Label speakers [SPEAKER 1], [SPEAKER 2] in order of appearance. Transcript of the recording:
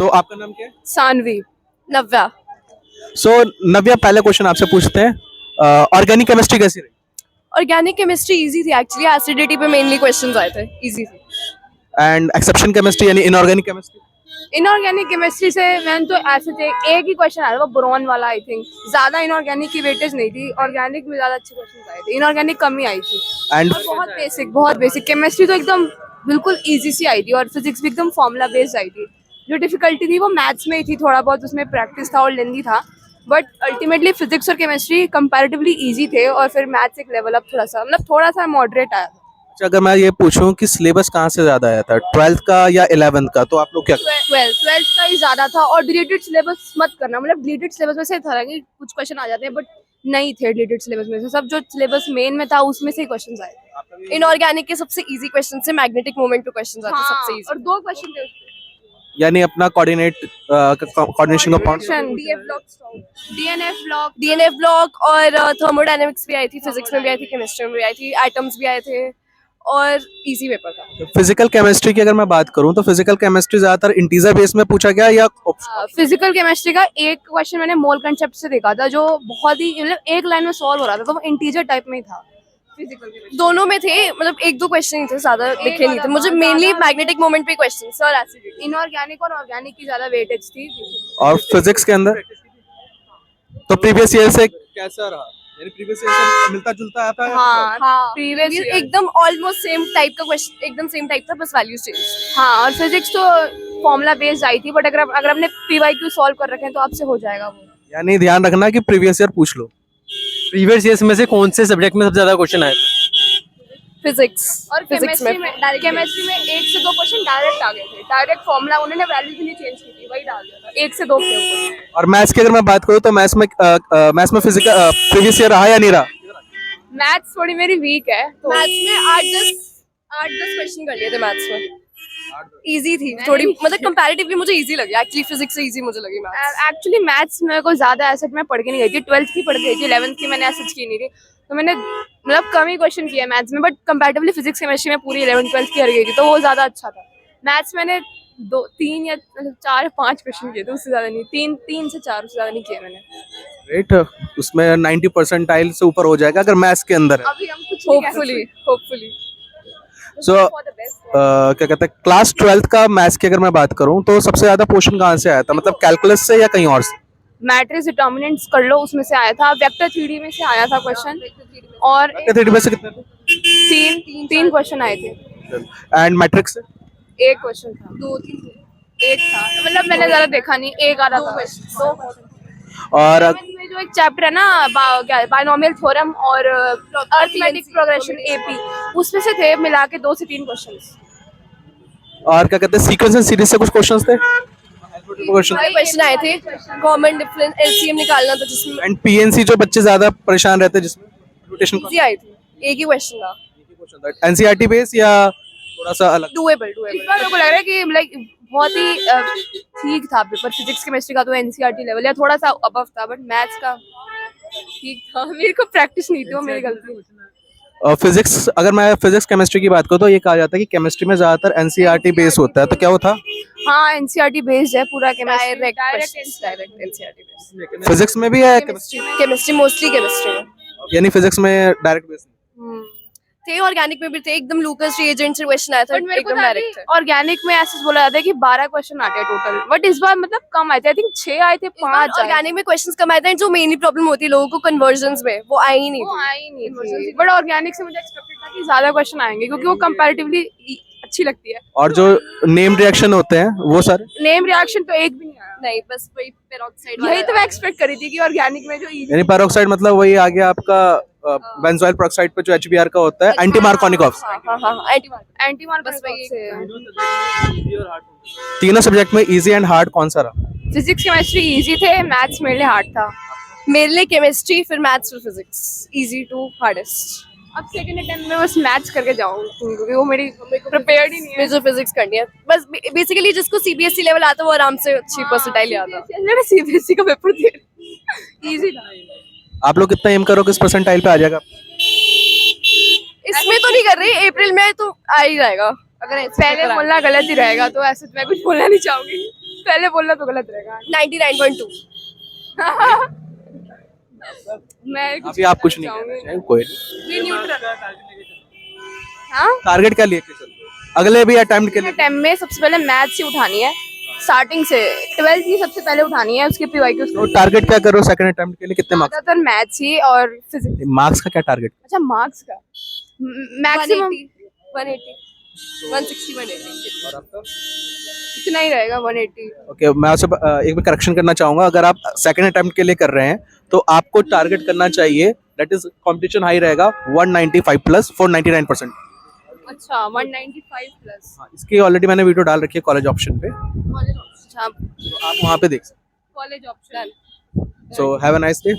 [SPEAKER 1] आपका नाम क्या है?
[SPEAKER 2] सानवी। नव्या।
[SPEAKER 1] सो नव्या, पहले क्वेश्चन आपसे पूछते हैं, ऑर्गेनिक केमिस्ट्री कैसी रही?
[SPEAKER 2] ऑर्गेनिक केमिस्ट्री इजी थी एक्चुअली, एसिडिटी पे मेनली क्वेश्चंस आए थे, इजी थी।
[SPEAKER 1] एंड एक्सेप्शन केमिस्ट्री यानी इनऑर्गेनिक केमिस्ट्री?
[SPEAKER 2] इनऑर्गेनिक केमिस्ट्री से मैंने तो ऐसे थे, एक ही क्वेश्चन आया था वो बोरॉन वाला, आई थिंक ज्यादा इनऑर्गेनिक की वेटेज नहीं थी, ऑर्गेनिक में ज्यादा अच्छे क्वेश्चन आए थे, इनऑर्गेनिक कम ही आई थी।
[SPEAKER 1] एंड
[SPEAKER 2] और बहुत बेसिक केमिस्ट्री तो एकदम बिल्कुल इजी सी आई थी, और फिजिक्स भी एकदम फॉर्मूला बेस्ड आई थी। जो डिफिकल्टी थी वो मैथ्स में ही थी, थोड़ा बहुत उसमें प्रैक्टिस था और लेंदी था, बट अल्टीमेटली फिजिक्स और केमिस्ट्री कंपैरेटिवली इजी थे, और फिर मैथ्स एक लेवल अप थोड़ा सा मॉडरेट आया था।
[SPEAKER 1] अगर मैं ये पूछूं कि सिलेबस कहाँ से ज्यादा आया था, 12th का या 11th का, तो आप लोग क्या?
[SPEAKER 2] ट्वेल्थ का ही ज्यादा था, और डिलीटेड सिलेबस मत करना, मतलब डिलीटेड सिलेबस में से था कि कुछ क्वेश्चन आ जाते हैं, बट नहीं थे डिलीटेड सिलेबस में से, सब जो सिलेबस मेन में था उसमें से ही क्वेश्चंस आए थे। इनऑर्गेनिक के सबसे इजी क्वेश्चन से मैग्नेटिक मोमेंट पे क्वेश्चंस आते हैं, सबसे इजी, और दो क्वेश्चन थे उसमें।
[SPEAKER 1] यानी अपना कोऑर्डिनेशन का पॉइंट।
[SPEAKER 2] डीएनएफ ब्लॉक और थर्मोडायनेमिक्स भी आई थी, फिजिक्स में भी आई थी, केमिस्ट्री में भी आई थी, एटम्स भी आए थे, और इजी पेपर था।
[SPEAKER 1] फिजिकल केमिस्ट्री की अगर मैं बात करूं तो फिजिकल केमिस्ट्री ज्यादातर इंटीजर बेस में पूछा गया या
[SPEAKER 2] फिजिकल केमिस्ट्री का एक क्वेश्चन मैंने मोल कंसेप्ट से देखा था, जो बहुत ही मतलब एक लाइन में सॉल्व हो रहा था, तो वो इंटीजर टाइप में ही था। दोनों में थे, मतलब एक दो क्वेश्चन ही थे, ज्यादा लिखे नहीं थे। मुझे मेनली मैग्नेटिक मोमेंट पे क्वेश्चंस और एसिडिटी, इनऑर्गेनिक और ऑर्गेनिक की ज्यादा वेटेज थी।
[SPEAKER 1] और फिजिक्स के अंदर तो प्रीवियस ईयर से कैसा रहा? यानी प्रीवियस ईयर से मिलता जुलता आया था?
[SPEAKER 2] हाँ, प्रीवियस एकदम ऑलमोस्ट सेम टाइप का क्वेश्चन, एकदम सेम टाइप था, बस वैल्यूज चेंज। हाँ, और फिजिक्स तो फॉर्मूला बेस्ड आई थी, बट अगर आपने पीवाईक्यू सॉल्व कर रखे हैं तो आपसे हो जाएगा वो।
[SPEAKER 1] यानी ध्यान रखना कि प्रीवियस ईयर पूछ लो।
[SPEAKER 3] प्रीवियस ईयर्स में से कौन से सब्जेक्ट में सबसे ज्यादा क्वेश्चन आए थे?
[SPEAKER 2] फिजिक्स और केमिस्ट्री में एक से दो क्वेश्चन डायरेक्ट आ गए थे, डायरेक्ट फॉर्मूला, उन्होंने वैल्यू भी नहीं चेंज की थी, वही डाल दिया था, एक से दो थे।
[SPEAKER 1] और मैथ्स की अगर मैं बात करूं तो मैथ्स में फिजिकल प्रीवियस ईयर रहा या नहीं रहा?
[SPEAKER 2] मैथ्स थोड़ी मेरी वीक है, तो मैथ्स में 8-10 क्वेश्चन कर लिए थे मैथ्स में, इजी थी थोड़ी, मतलब कंपैरेटिवली मुझे इजी लगी, एक्चुअली फिजिक्स से इजी मुझे लगी मैथ्स। एक्चुअली मैथ्स मेरे को ज्यादा एसेट में पढ़ के नहीं गई थी, 12th की पढ़ गई थी, 11th की मैंने एसेट की नहीं थी, तो मैंने मतलब कम ही क्वेश्चन किया मैथ्स में, बट कंपैरेटिवली फिजिक्स केमिस्ट्री में पूरी 11th 12th की कर गई थी, तो वो ज्यादा अच्छा था। मैथ्स मैंने 3 या 4-5 क्वेश्चन किए थे, उससे ज्यादा नहीं, 3 से 4, उससे ज्यादा नहीं किए मैंने।
[SPEAKER 1] ग्रेट, उसमें 90 परसेंटाइल से ऊपर हो जाएगा अगर मैथ्स के अंदर है।
[SPEAKER 2] अभी हम कुछ होपफुली
[SPEAKER 1] सो क्या कहते हैं, क्लास 12th का मैथ्स की अगर मैं बात करूं तो सबसे ज्यादा पोर्शन कहाँ से आया था, मतलब कैलकुलस से या कहीं और से?
[SPEAKER 2] मैट्रिक्स डिटर्मिनेंट्स कर लो, उसमें से आया था, वेक्टर थ्योरी में से आया था क्वेश्चन, और
[SPEAKER 1] थ्योरी में से कितने थे?
[SPEAKER 2] तीन क्वेश्चन आए थे।
[SPEAKER 1] एंड मैट्रिक्स से?
[SPEAKER 2] एक क्वेश्चन था, 2-3 थे, एक था, मतलब मैंने ज्यादा देखा नहीं, एक आ रहा था।
[SPEAKER 1] और
[SPEAKER 2] में जो एक चैप्टर है ना, बायनोमियल थ्योरम और अरिथमेटिक प्रोग्रेशन एपी, उसमें से थे मिला के 2 से 3 क्वेश्चंस।
[SPEAKER 1] और क्या कहते हैं, सीक्वेंस एंड सीरीज से कुछ क्वेश्चंस थे?
[SPEAKER 2] क्वेश्चन आए थे, कॉमन डिफरेंस एलसीएम निकालना था जिसमें,
[SPEAKER 1] एंड पीएनसी जो बच्चे ज्यादा परेशान रहते हैं जिसमें रोटेशन
[SPEAKER 2] इजी आई थी, एक ही क्वेश्चन था।
[SPEAKER 1] एनसीईआरटी बेस या थोड़ा सा अलग?
[SPEAKER 2] डुएबल। इस बार मेरे को लग रहा है कि लाइक बहुत ही ठीक था पेपर, फिजिक्स केमिस्ट्री का तो एनसीईआरटी लेवल या थोड़ा सा अबव था, बट मैथ्स का ठीक था, मेरे को प्रैक्टिस नहीं थी, वो मेरी गलती।
[SPEAKER 1] फिजिक्स, अगर मैं फिजिक्स केमिस्ट्री की बात करूँ तो ये कहा जाता है कि केमिस्ट्री में ज्यादातर एनसीईआरटी बेस होता है, तो क्या वो था?
[SPEAKER 2] हाँ, एनसीईआरटी बेस्ड है पूरा, chemistry direct NCERT based.
[SPEAKER 1] Physics में भी है केमिस्ट्री?
[SPEAKER 2] केमिस्ट्री मोस्टली केमिस्ट्री में,
[SPEAKER 1] यानी फिजिक्स में डायरेक्ट बेस
[SPEAKER 2] थे, ऑर्गेनिक में भी थे, एकदम लूकस रिएजेंट से क्वेश्चन आया था, एकदम डायरेक्ट थे। ऑर्गेनिक में ऐसे बोला जाता है कि 12 क्वेश्चन आते हैं टोटल, बट इस बार मतलब कम आए थे, आई थिंक 6 आए थे, 5। ऑर्गेनिक में क्वेश्चंस कम आए थे, जो मेनली प्रॉब्लम होती है लोगों को कन्वर्जन्स में, वो आई ही नहीं थी, बट ऑर्गेनिक से मुझे एक्सपेक्टेड था कि ज्यादा क्वेश्चन आएंगे, क्योंकि वो कंपैरेटिवली अच्छी लगती है।
[SPEAKER 1] और जो नेम रिएक्शन होते हैं वो सारे?
[SPEAKER 2] नेम रिएक्शन तो एक भी नहीं आया, नहीं, बस वही पेरोक्साइड, यही तो मैं एक्सपेक्ट करी थी कि ऑर्गेनिक में जो
[SPEAKER 1] यानी पेरोक्साइड मतलब वही आ गया आपका बेंजोइल पेरोक्साइड पे जो एचबीआर का होता है, एंटी मार्कोनिकॉफ।
[SPEAKER 2] एंटी मार्क बस वही।
[SPEAKER 1] तीनों सब्जेक्ट में इजी एंड हार्ड कौन सा रहा?
[SPEAKER 2] फिजिक्स केमिस्ट्री इजी थे, मैथ्स मेरे लिए हार्ड था, मेरे लिए केमिस्ट्री, फिर मैथ्स, फिर फिजिक्स, इजी टू हार्डेस्ट। अब सेकंड अटेम्प्ट में बस मैथ्स करके जाऊँ, क्योंकि वो मेरी प्रिपेयर्ड ही नहीं है, मुझे फिजिक्स करनी है बस। बेसिकली जिसको सीबीएसई लेवल आता है वो आराम से अच्छी परसेंटाइल ले आता है। मैंने सीबीएसई का पेपर दिया, इजी था।
[SPEAKER 1] आप लोग कितना एम करो किस परसेंटाइल पे आ जाएगा?
[SPEAKER 2] इसमें तो नहीं कर रही, अप्रैल में तो आ ही जाएगा, अगर पहले बोलना गलत ही रहेगा, तो ऐसे मैं कुछ बोलना नहीं चाहूंगी। पहले बोलना तो गलत रहेगा 99.2 मैं
[SPEAKER 1] अभी आप कुछ नहीं कहना चाहिए, कोई नहीं।
[SPEAKER 2] ये न्यूट्रल हाँ
[SPEAKER 1] टारगेट क्या लिए के चल रहे हो? अगले भी अटेम्प्ट के लिए
[SPEAKER 2] टाइम में सबसे पहले मैथ्स ही उठानी है स्टार्टिंग से 12th की सबसे पहले उठानी है उसके पीवाईक्यू
[SPEAKER 1] तो टारगेट क्या करो सेकंड अटेम्प्ट के लिए, कितने मार्क्स?
[SPEAKER 2] ज्यादातर मैथ्स ही और फिजिक्स
[SPEAKER 1] मार्क्स का क्या टारगेट?
[SPEAKER 2] अच्छा मार्क्स का मैक्सिमम 180 160 180
[SPEAKER 1] और आपका?
[SPEAKER 2] इतना ही रहेगा 180
[SPEAKER 1] ओके, मैं आपसे एक बार करेक्शन करना चाहूंगा। अगर आप सेकंड अटेम्प्ट के लिए कर रहे हैं तो आपको टारगेट करना चाहिए, दैट इज कंपटीशन हाई रहेगा 195 प्लस फॉर 99%।
[SPEAKER 2] अच्छा 195 प्लस
[SPEAKER 1] इसकी ऑलरेडी मैंने वीडियो डाल रखी है कॉलेज ऑप्शन पे,
[SPEAKER 2] कॉलेज ऑप्शन
[SPEAKER 1] तो आप वहाँ पे देख सकते
[SPEAKER 2] कॉलेज ऑप्शन
[SPEAKER 1] हैं। So have a nice day.